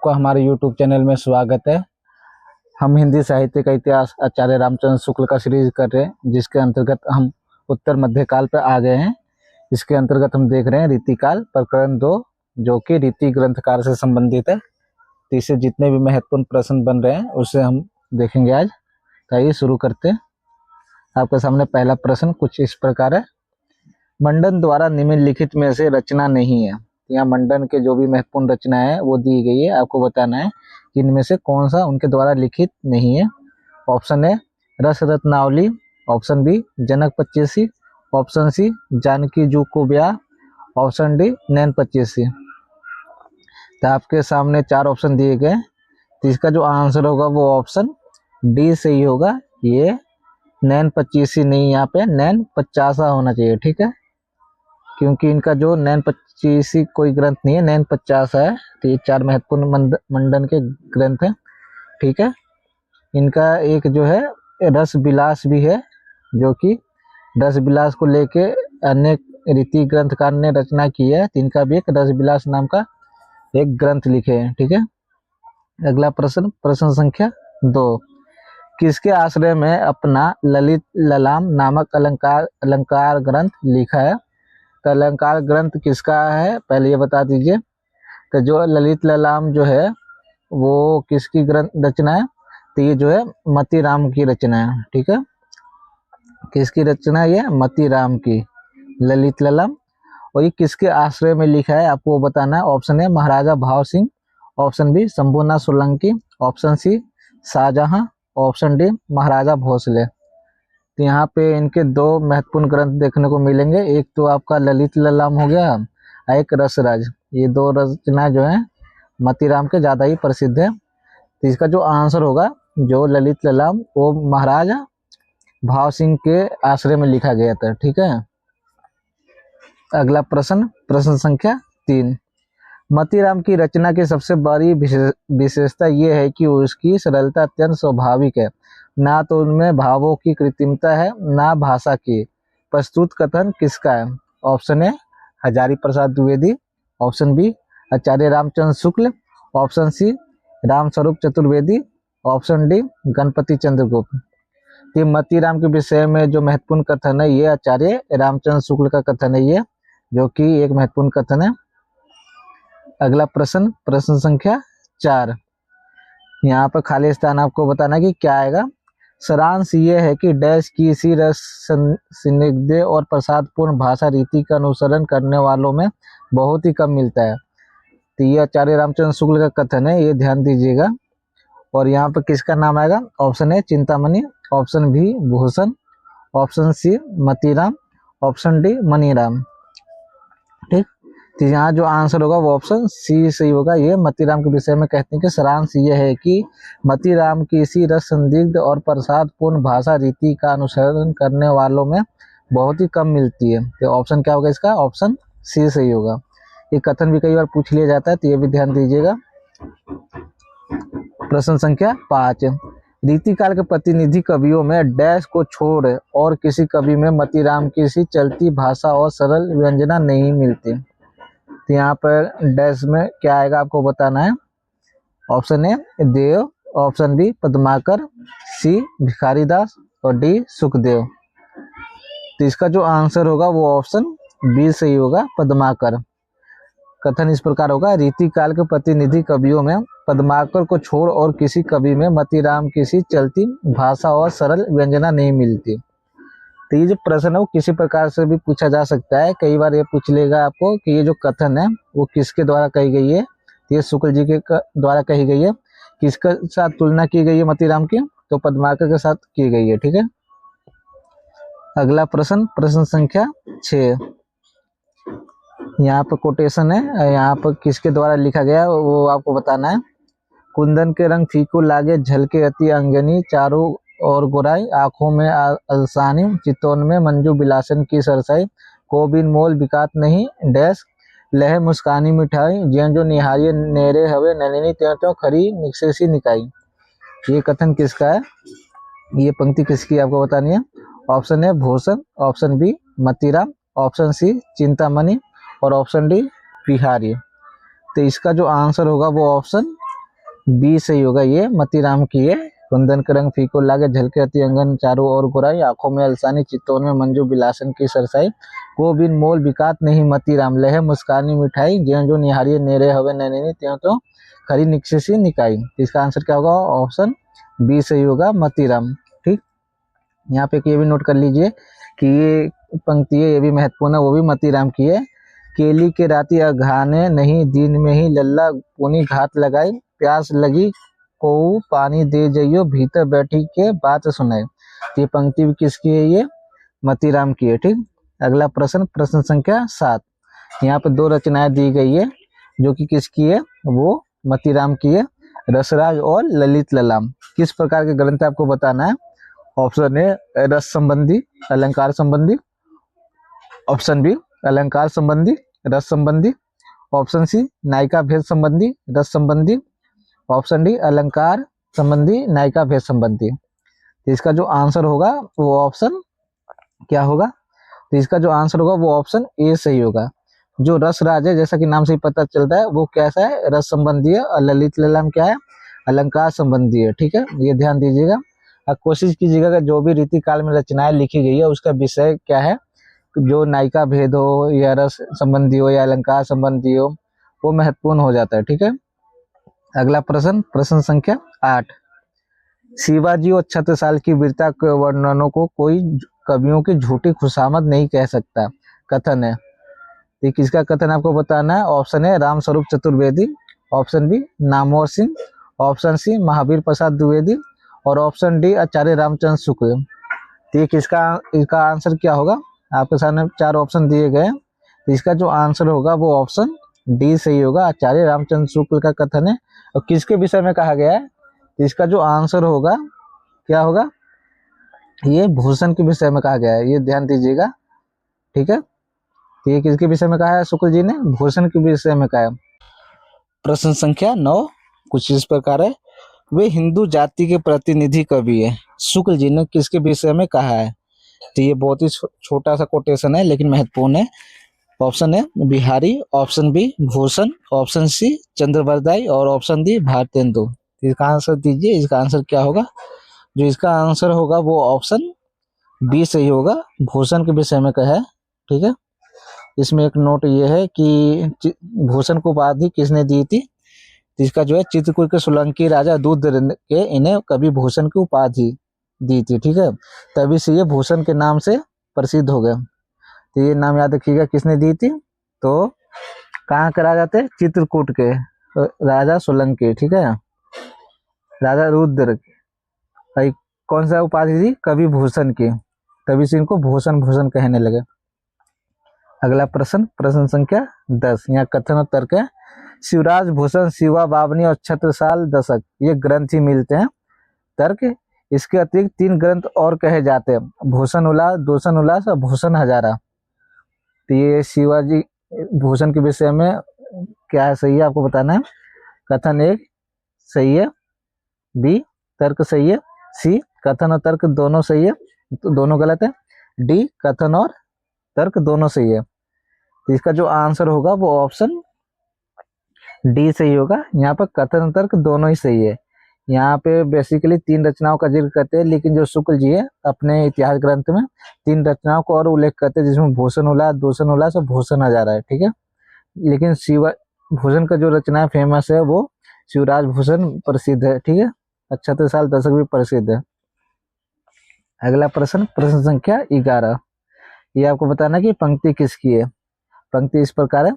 आपका हमारे YouTube channel में स्वागत है। हम हिंदी साहित्य का इतिहास आचार्य रामचंद्र शुक्ल का सीरीज कर रहे हैं, जिसके अंतर्गत हम उत्तर मध्यकाल पर आ गए हैं। इसके अंतर्गत हम देख रहे हैं रीतिकाल प्रकरण 2, जो कि रीति ग्रंथकार से संबंधित है। तो इससे जितने भी महत्वपूर्ण प्रश्न बन रहे हैं उसे हम देखेंगे आज। तो आइए शुरू करते हैं। आपके सामने पहला प्रश्न कुछ इस प्रकार है। मंडन द्वारा निम्नलिखित में से रचना नहीं है। यहाँ मंडन के जो भी महत्वपूर्ण रचना है वो दी गई है, आपको बताना है कि इनमें से कौन सा उनके द्वारा लिखित नहीं है। ऑप्शन ए रस रत्नावली, ऑप्शन बी जनक पच्चीसी, ऑप्शन सी जानकी जू को ब्याह, ऑप्शन डी नैन पच्चीसी। तो आपके सामने 4 ऑप्शन दिए गए, तो इसका जो आंसर होगा वो ऑप्शन डी सही होगा। ये नैन पच्चीसी नहीं, यहाँ पे नैन पचासा होना चाहिए, ठीक है, क्योंकि इनका जो नैन पच्चीसी कोई ग्रंथ नहीं है, नैन पचासा है। तो ये 4 महत्वपूर्ण मंडन के ग्रंथ हैं, ठीक है। इनका एक जो है रस विलास भी है, जो कि रस विलास को लेके अनेक रीति ग्रंथकार ने रचना की है। तो इनका भी एक रस विलास नाम का एक ग्रंथ लिखे हैं, ठीक है। अगला प्रश्न, प्रश्न संख्या 2। किसके आश्रय में अपना ललित ललाम नामक अलंकार ग्रंथ लिखा है? तो अलंकार ग्रंथ किसका है पहले ये बता दीजिए। तो जो ललित ललाम जो है वो किसकी ग्रंथ रचना है? तो ये जो है मती राम की रचना है, ठीक है। किसकी रचना है? ये मती राम की ललित ललाम। और ये किसके आश्रय में लिखा है आपको बताना है। Option A Maharaja Bhav Singh, option B Shambhunath Solanki, option C Shahjahan, option D Maharaja Bhosle. तो यहाँ पे इनके 2 महत्वपूर्ण ग्रंथ देखने को मिलेंगे। एक तो आपका ललित ललाम हो गया, एक रसराज। ये 2 रचना जो है मतीराम के ज़्यादा ही प्रसिद्ध है। तो इसका जो आंसर होगा, जो ललित ललाम वो महाराजा भाव सिंह के आश्रय में लिखा गया था, ठीक है। अगला प्रश्न, प्रश्न संख्या 3। मतीराम की रचना की सबसे बड़ी विशेषता ये है कि उसकी सरलता अत्यंत स्वाभाविक है। ना तो उनमें भावों की कृत्रिमता है, ना भाषा की। प्रस्तुत कथन किसका है? Option A Hazari Prasad Dwivedi, option B Acharya Ramchandra Shukla, option C Ramswaroop Chaturvedi, option D Ganapati Chandragupta. ये मतीराम के विषय में जो महत्वपूर्ण कथन है ये आचार्य रामचंद्र शुक्ल का कथन है, ये जो कि एक महत्वपूर्ण कथन है। अगला प्रश्न, प्रश्न संख्या 4। यहाँ पर खाली स्थान आपको बताना है कि क्या आएगा। सारांश ये है कि डैश की इसी रस स्निग्ध और प्रसादपूर्ण भाषा रीति का अनुसरण करने वालों में बहुत ही कम मिलता है। तो ये आचार्य रामचंद्र शुक्ल का कथन है, ये ध्यान दीजिएगा। और यहाँ पर किसका नाम आएगा? Option A Chintamani, option B Bhushan, option C Matiram, option D Maniram, ठीक। तो यहाँ जो आंसर होगा वो ऑप्शन सी सही होगा। ये मतीराम के विषय में कहते हैं कि सारांश ये है कि मतीराम की इसी रस संदिग्ध और प्रसादपूर्ण भाषा रीति का अनुसरण करने वालों में बहुत ही कम मिलती है। तो ऑप्शन क्या होगा इसका? ऑप्शन सी सही होगा। ये कथन भी कई बार पूछ लिया जाता है, तो ये भी ध्यान दीजिएगा। प्रश्न संख्या 5। रीतिकाल के प्रतिनिधि कवियों में डैश को छोड़ और किसी कवि में मतीराम की सी चलती भाषा और सरल व्यंजना नहीं मिलती। तो यहाँ पर डैश में क्या आएगा आपको बताना है। Option A Dev, option B Padmakar, C Bhikharidas और डी सुखदेव। तो इसका जो आंसर होगा वो ऑप्शन बी सही होगा, पद्माकर। कथन इस प्रकार होगा, रीतिकाल के प्रतिनिधि कवियों में पद्माकर को छोड़ और किसी कवि में मतीराम की सी चलती भाषा और सरल व्यंजना नहीं मिलती। तो ये जो प्रश्न है वो किसी प्रकार से भी पूछा जा सकता है। कई बार ये पूछ लेगा आपको कि ये जो कथन है वो किसके द्वारा कही गई है। ये शुक्ल जी के द्वारा कही गई है। किसके साथ तुलना की गई है मतीराम की? तो पद्माकर के साथ की गई है, ठीक है। अगला प्रश्न, प्रश्न संख्या 6। यहाँ पर कोटेशन है, यहाँ पर किसके द्वारा लिखा गया वो आपको बताना है। कुंदन के रंग फीको लागे, झलके अति अंगनी, चारों और गोराई, आंखों में अलसानी, चितौन में मंजू बिलासन की सरसाई, को बिन मोल बिकात नहीं, डैश लह मुस्कानी मिठाई, ज्यों जो निहारिये नेरे हवे, नैनी त्यों त्यों खरी निकसेसी निकाई। ये कथन किसका है? ये पंक्ति किसकी आपको बतानी है। Option A Bhushan, option B Matiram, option C Chintamani और ऑप्शन डी बिहारी। तो इसका जो आंसर होगा वो ऑप्शन बी सही होगा, ये मतीराम की है। कुंदन के रंग फीको लागे, झलके अति अंगन चारों ओर गुराई, आंखों में अलसानी चित्तौन में मंजू बिलासन की सरसाई, को बिन मोल बिकात नहीं मतीराम, लहे मुस्कानी मिठाई, ज्यों जो निहारिये नेरे हवे नैनी, त्यों तो खरी निक्षसी निकाई। इसका आंसर क्या होगा? ऑप्शन बी सही होगा, मतीराम। ठीक, यहाँ पे ये भी नोट कर लीजिए कि ये पंक्ति है, ये भी महत्वपूर्ण है, वो भी मतीराम की है। केली के राती अघाने नहीं, दिन में ही लल्ला पुनी घात लगाई, प्यास लगी को पानी दे जइयो, भीतर बैठी के बात सुनाए। ये पंक्ति भी किसकी है? ये मतीराम की है। ठीक, अगला प्रश्न, प्रश्न संख्या 7। यहाँ पे 2 रचनाएं दी गई है जो कि किसकी है? वो मतीराम की है, रसराज और ललित ललाम। किस प्रकार के ग्रंथ आपको बताना है? ऑप्शन ए रस संबंधी, अलंकार संबंधी, ऑप्शन बी अलंकार संबंधी, रस संबंधी, ऑप्शन सी नायिका भेद संबंधी, रस संबंधी, ऑप्शन डी अलंकार संबंधी, नायिका भेद संबंधी। तो इसका जो आंसर होगा वो ऑप्शन क्या होगा? तो इसका जो आंसर होगा वो ऑप्शन ए सही होगा। जो रस राज है, जैसा कि नाम से ही पता चलता है, वो कैसा है? रस संबंधी है। और ललित ललाम क्या है? अलंकार संबंधी है। ठीक है, ये ध्यान दीजिएगा। अब कोशिश कीजिएगा कि जो भी रीति काल में रचनाएं लिखी गई है उसका विषय क्या है, जो नायिका भेद हो या रस संबंधी हो या अलंकार संबंधी हो, वो महत्वपूर्ण हो जाता है। ठीक है, अगला प्रश्न, प्रश्न संख्या 8। शिवाजी और छत्रसाल की वीरता के वर्णनों को कोई कवियों की झूठी खुशामद नहीं कह सकता, कथन है। ये किसका कथन आपको बताना है? Option A Ram Swaroop Chaturvedi, option B Namvar Singh, option C Mahavir Prasad Dwivedi, और ऑप्शन डी आचार्य रामचंद्र शुक्ल। तो ये इसका आंसर क्या होगा? आपके सामने 4 ऑप्शन दिए गए हैं, तो इसका जो आंसर होगा वो ऑप्शन डी सही होगा, आचार्य रामचंद्र शुक्ल का कथन है। और किसके विषय में कहा गया है? तो इसका जो आंसर होगा क्या होगा? ये भूषण के विषय में कहा गया है, ये ध्यान दीजिएगा। ठीक है, तो ये किसके विषय में कहा है? शुक्ल जी ने भूषण के विषय में कहा है। प्रश्न संख्या 9 कुछ इस प्रकार है, वे हिंदू जाति के प्रतिनिधि कवि है, शुक्ल जी ने किसके विषय में कहा है? तो ये बहुत ही छोटा सा कोटेशन है लेकिन महत्वपूर्ण है। ऑप्शन है Bihari, option B Bhushan, option C Chandbardai, और ऑप्शन डी भारतेंदु। इसका आंसर दीजिए, इसका आंसर क्या होगा? जो इसका आंसर होगा वो ऑप्शन बी सही होगा, भूषण के विषय में कहा है। ठीक है, इसमें एक नोट ये है कि भूषण को उपाधि किसने दी थी? इसका जो है चित्रकूट के सोलंकी राजा दूध के इन्हें कवि भूषण की उपाधि दी थी। ठीक है, तभी से ये भूषण के नाम से प्रसिद्ध हो गए। तो ये नाम याद रखिएगा किसने दी थी? तो कहाँ के राजा थे? चित्रकूट के राजा सोलंकी। ठीक है, राजा रुद्र की कौन सा उपाधि दी? कवि भूषण की, तभी से इनको भूषण भूषण कहने लगे। अगला प्रश्न, प्रश्न संख्या 10। यहाँ कथन और तर्क है, शिवराज भूषण, शिवा बावनी और छत्रसाल दशक ये ग्रंथ ही मिलते हैं। तर्क, इसके अतिरिक्त 3 ग्रंथ और कहे जाते हैं, भूषण उल्लास, दूषण उल्लास और भूषण हजारा। तो ये शिवाजी भूषण के विषय में क्या है सही है आपको बताना है। कथन 1 सही है, बी तर्क सही है, सी कथन और तर्क दोनों सही है, तो दोनों गलत है, डी कथन और तर्क दोनों सही है। तो इसका जो आंसर होगा वो ऑप्शन डी सही होगा। यहाँ पर कथन और तर्क दोनों ही सही है। यहाँ पे बेसिकली 3 रचनाओं का जिक्र करते हैं, लेकिन जो शुक्ल जी है अपने इतिहास ग्रंथ में 3 रचनाओं को और उल्लेख करते हैं, जिसमें भूषण उल्लास, दूषण उल्लास और भूषण हजारा है। ठीक है, लेकिन शिव भूषण का जो रचना फेमस है वो शिवराज भूषण प्रसिद्ध है। ठीक है, 36 दशक भी प्रसिद्ध है। अगला प्रश्न, प्रश्न संख्या 11। ये आपको बताना कि पंक्ति किसकी है। पंक्ति इस प्रकार है,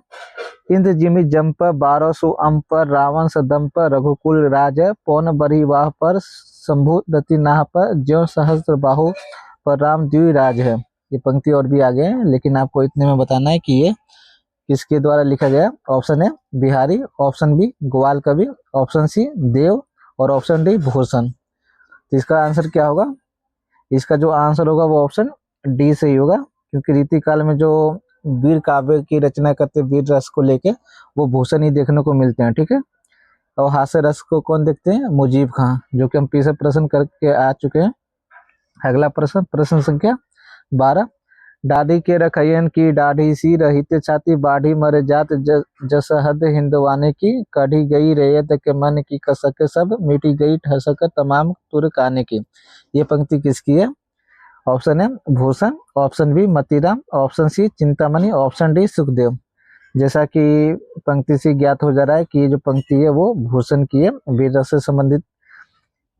इंद्र जिमि जंप 1200 अंप, रावण सदंप रघुकुल राज, पौन बरिवाह पर शंभु दति नाह पर, ज्यों सहस्त्र बाहु पर राम द्विराज है। ये पंक्ति और भी आगे है, लेकिन आपको इतने में बताना है कि ये किसके द्वारा लिखा गया। ऑप्शन है बिहारी, ऑप्शन बी ग्वाल कवि, ऑप्शन सी देव, और ऑप्शन डी भूषण। तो इसका आंसर क्या होगा? इसका जो आंसर होगा वो ऑप्शन डी सही होगा, क्योंकि रीति काल में जो वीर काव्य की रचना करते वीर रस को लेके वो भूषण ही देखने को मिलते हैं। ठीक है, और हास्य रस को कौन देखते हैं? मुजीब खां, जो कि हम पीछे प्रश्न करके आ चुके हैं। अगला प्रश्न, प्रश्न संख्या 12। दाढ़ी के रखैयन की दाढ़ी सी रहित छाती, बाढ़ी मर जात जस हद हिंदवाने की, कढ़ी गई रेयत के मन की कसक सब, मिटी गई ठसक तमाम तुर्क आने की। ये पंक्ति किसकी है? ऑप्शन है Bhushan, option B Matiram, option C Chintamani, option D Sukhdev. जैसा कि पंक्ति से ज्ञात हो जा रहा है कि ये जो पंक्ति है वो भूषण की है, वीर रस से संबंधित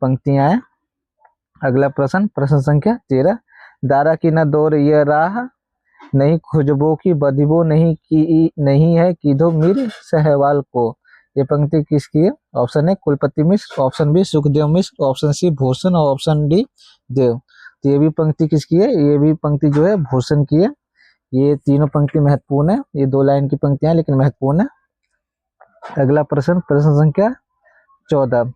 पंक्तियां हैं। अगला प्रश्न, प्रश्न संख्या 13, दारा की न दौर ये राह, नहीं खुशबू की बदबू नहीं है कीधो मीर सहवाल को। ये पंक्ति किसकी है? ऑप्शन है कुलपति मिश्र, ऑप्शन बी सुखदेव मिश्र, ऑप्शन सी भूषण और ऑप्शन डी देव। तो ये भी पंक्ति किसकी है? ये भी पंक्ति जो है भूषण की है। ये तीनों पंक्ति महत्वपूर्ण है, ये 2 लाइन की पंक्तियां लेकिन महत्वपूर्ण है। अगला प्रश्न, प्रश्न संख्या 14,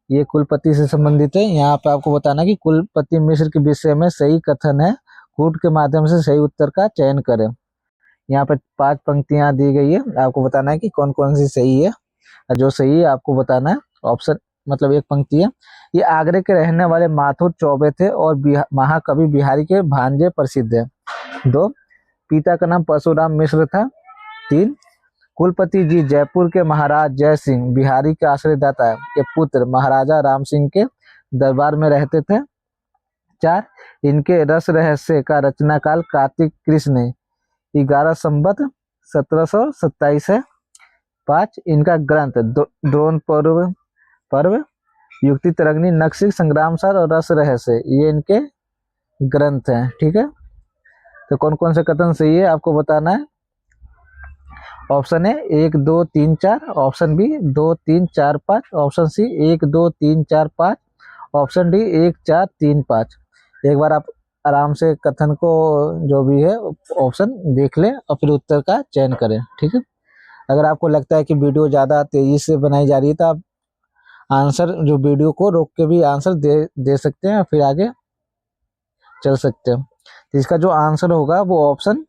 ये कुलपति से संबंधित है। यहाँ पे आपको बताना कि कुलपति मिश्र के विषय में सही कथन है, कूट के माध्यम से सही उत्तर का चयन करें। यहाँ पे 5 पंक्तियां दी गई है, आपको बताना है कि कौन कौन सी सही है। जो सही है आपको बताना है। ऑप्शन मतलब एक पंक्ति है, ये आगरे के रहने वाले माथुर चौबे थे और महाकवि बिहारी के भांजे प्रसिद्ध है। 2, पिता का नाम परशुराम मिश्र था। 3, कुलपति जी जयपुर के महाराज जय सिंह बिहारी के आश्रयदाता के पुत्र महाराजा राम सिंह के दरबार में रहते थे। 4, इनके रस रहस्य का रचना काल कार्तिक कृष्ण 11 संवत 1727 है। 5, इनका ग्रंथ द्रोण पर्व, युक्ति तरंगिणी, नक्सिक, संग्राम सार और रस रहस्य, ये इनके ग्रंथ हैं। ठीक है, तो कौन कौन से कथन सही है आपको बताना है। ऑप्शन है 1 2 3 4, option B 2 3 4 5, option C 1 2 3 4 5, option D 1 4 3 5। एक बार आप आराम से कथन को जो भी है ऑप्शन देख लें और फिर उत्तर का चयन करें। ठीक है, अगर आपको लगता है कि वीडियो ज़्यादा तेजी से बनाई जा रही है तो आप आंसर जो वीडियो को रोक के भी आंसर दे सकते हैं, फिर आगे चल सकते हैं। तो इसका जो आंसर होगा वो ऑप्शन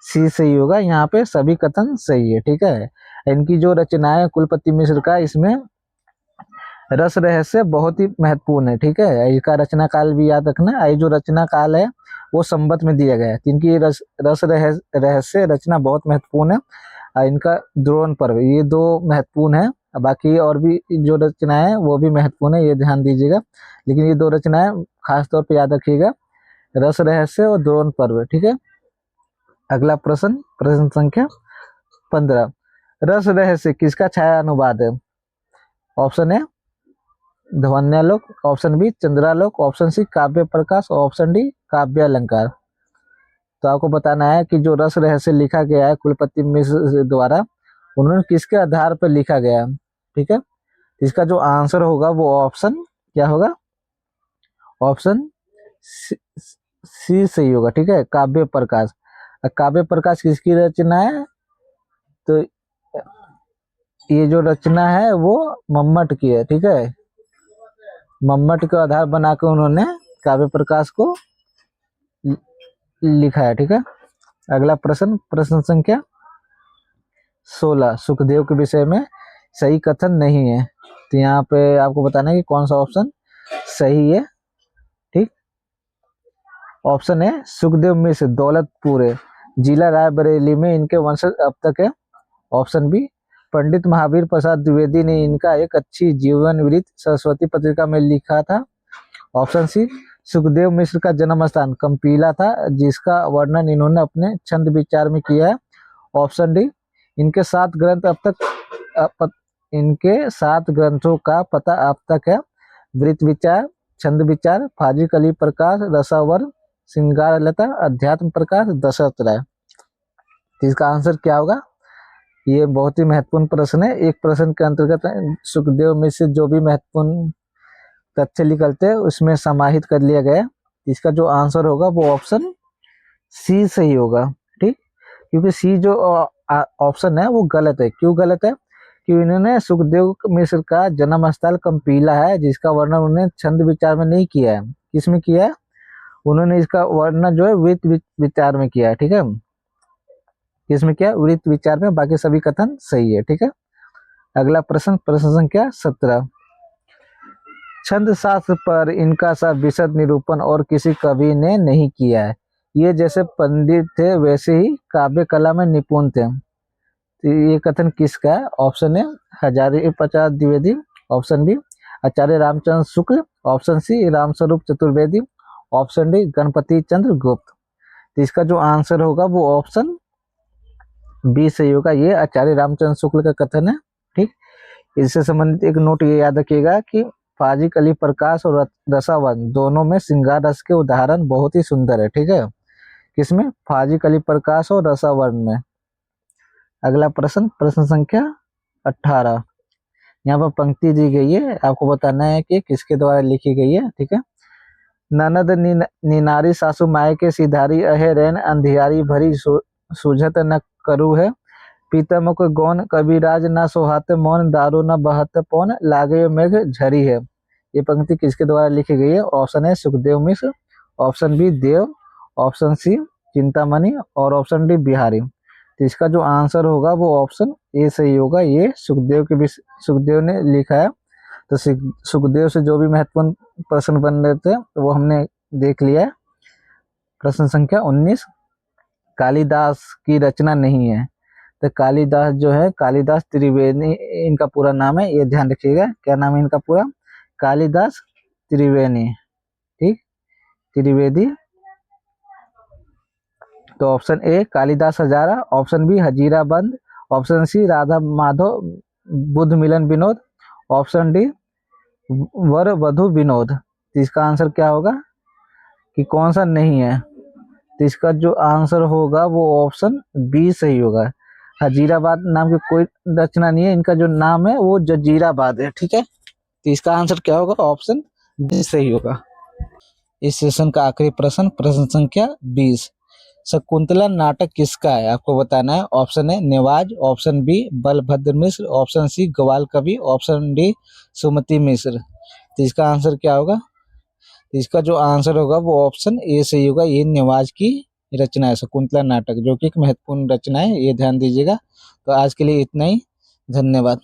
सी सही होगा। यहाँ पे सभी कथन सही है। ठीक है, इनकी जो रचनाएं कुलपति मिश्र का, इसमें रस रहस्य बहुत ही महत्वपूर्ण है। ठीक है, इसका रचना काल भी याद रखना। ये जो रचना काल है वो संवत में दिया गया है। इनकी रस रहस्य रचना बहुत महत्वपूर्ण है। इनका द्रोण पर्व, ये 2 महत्वपूर्ण है। बाकी और भी जो रचनाएं है वो भी महत्वपूर्ण है, ये ध्यान दीजिएगा। लेकिन ये 2 रचनाएं खास तौर पर याद रखिएगा, रस रहस्य और द्रोण पर्व। ठीक है, अगला प्रश्न, प्रश्न संख्या 15, रस रहस्य किसका छाया अनुवाद है? Option A Dhvanyalok, option B Chandralok, option C Kavya Prakash, option D काव्य अलंकार। तो आपको बताना है कि जो रस रहस्य लिखा गया है कुलपति मिश्र द्वारा, उन्होंने किसके आधार पर लिखा गया है। ठीक है, इसका जो आंसर होगा वो ऑप्शन क्या होगा? ऑप्शन सी सही होगा। ठीक है, काव्य प्रकाश। काव्य प्रकाश किसकी रचना है? तो ये जो रचना है वो मम्मट की है। ठीक है, मम्मट के आधार बनाकर उन्होंने काव्य प्रकाश को लिखा है। ठीक है, अगला प्रश्न, प्रश्न संख्या 16, सुखदेव के विषय में सही कथन नहीं है। तो यहाँ पे आपको बताना है कि कौन सा ऑप्शन सही है। ठीक, ऑप्शन है सुखदेव मिश्र दौलतपुर जिला रायबरेली में इनके वंशज अब तक है। ऑप्शन बी पंडित महावीर प्रसाद द्विवेदी ने इनका एक अच्छी जीवन वृत्त सरस्वती पत्रिका में लिखा था। ऑप्शन सी सुखदेव मिश्र का जन्म स्थान कंपीला था, जिसका वर्णन इन्होंने अपने छंद विचार में किया है। ऑप्शन डी इनके 7 ग्रंथ इनके 7 ग्रंथों का पता अब तक है। वृत्त विचार, छंद विचार, फाजी कली प्रकाश, रसावर, श्रृंगार लता, अध्यात्म प्रकाश, दशरथ राय। तो इसका आंसर क्या होगा? ये बहुत ही महत्वपूर्ण प्रश्न है। एक प्रश्न के अंतर्गत सुखदेव में से जो भी महत्वपूर्ण तथ्य निकलते हैं उसमें समाहित कर लिया गया। इसका जो आंसर होगा वो ऑप्शन सी सही होगा। ठीक, क्योंकि सी जो ऑप्शन है वो गलत है। क्यों गलत है? क्योंकि इन्होंने सुखदेव मिश्र का जन्म स्थल कंपीला है, जिसका वर्णन उन्होंने छंद विचार में नहीं किया है। किसमें किया है? उन्होंने इसका वर्णन जो है वृत्त विचार में किया है। ठीक है, किसमें किया? वृत्त विचार में। बाकी सभी कथन सही है। ठीक है, अगला प्रश्न, प्रश्न संख्या 17, छंद शास्त्र पर इनका सा विशद निरूपण और किसी कवि ने नहीं किया है। ये जैसे पंडित थे वैसे ही काव्य कला में निपुण थे। तो ये कथन किसका है? Option A Hazari Prasad Dwivedi, option B Acharya Ramchandra Shukla, option C Ramswaroop Chaturvedi, option D Ganpati Chandra Gupta. तो इसका जो आंसर होगा वो ऑप्शन बी सही होगा। ये आचार्य रामचंद्र शुक्ल का कथन है। ठीक, इससे संबंधित एक नोट ये याद रखिएगा कि फाजी कली प्रकाश और रसावन दोनों में श्रृंगार रस के उदाहरण बहुत ही सुंदर है। ठीक है, किसमें? फाजी कली प्रकाश और रसावन में। अगला प्रश्न, प्रश्न संख्या 18। यहाँ पर पंक्ति दी गई है, आपको बताना है कि किसके द्वारा लिखी गई है। ठीक है, ननद निनारी सासु माय के सिधारी अहे रैन अंधियारी भरी सूझत न करू है पीतमुख गौन कविराज न सोहाते मौन दारू न बहत पौन लागे मेघ झरी है। ये पंक्ति किसके द्वारा लिखी गई है? ऑप्शन है सुखदेव मिश्र, ऑप्शन बी देव, ऑप्शन सी चिंतामणि और ऑप्शन डी बिहारी। तो इसका जो आंसर होगा वो ऑप्शन ए सही होगा। ये सुखदेव ने लिखा है। तो सुखदेव से जो भी महत्वपूर्ण प्रश्न बन रहे थे वो हमने देख लिया है। प्रश्न संख्या 19, कालिदास की रचना नहीं है। तो कालिदास जो है, कालिदास त्रिवेदी इनका पूरा नाम है, ये ध्यान रखिएगा। क्या नाम है इनका पूरा? कालिदास त्रिवेदी। ठीक, त्रिवेदी। तो option A Kalidas Hazara, option B Hazira Band, option C Radha Madhav Buddh Milan Vinod, option D Var Vadhu Vinod. तो इसका आंसर क्या होगा कि कौन सा नहीं है? तो इसका जो आंसर होगा वो ऑप्शन बी सही होगा। हजीराबाद नाम की कोई रचना नहीं है, इनका जो नाम है वो जजीराबाद है। ठीक है, तो इसका आंसर क्या होगा? ऑप्शन डी सही होगा। इस सेशन का आखिरी प्रश्न, प्रश्न संख्या 20। शकुंतला नाटक किसका है? आपको बताना है। ऑप्शन है नेवाज, ऑप्शन बी बलभद्र मिश्र, ऑप्शन सी ग्वाल कवि, ऑप्शन डी सुमति मिश्र। तो इसका आंसर क्या होगा? इसका जो आंसर होगा वो ऑप्शन ए सही होगा। ये नेवाज की रचना है शकुंतला नाटक, जो कि एक महत्वपूर्ण रचना है, ये ध्यान दीजिएगा। तो आज के लिए इतना ही, धन्यवाद।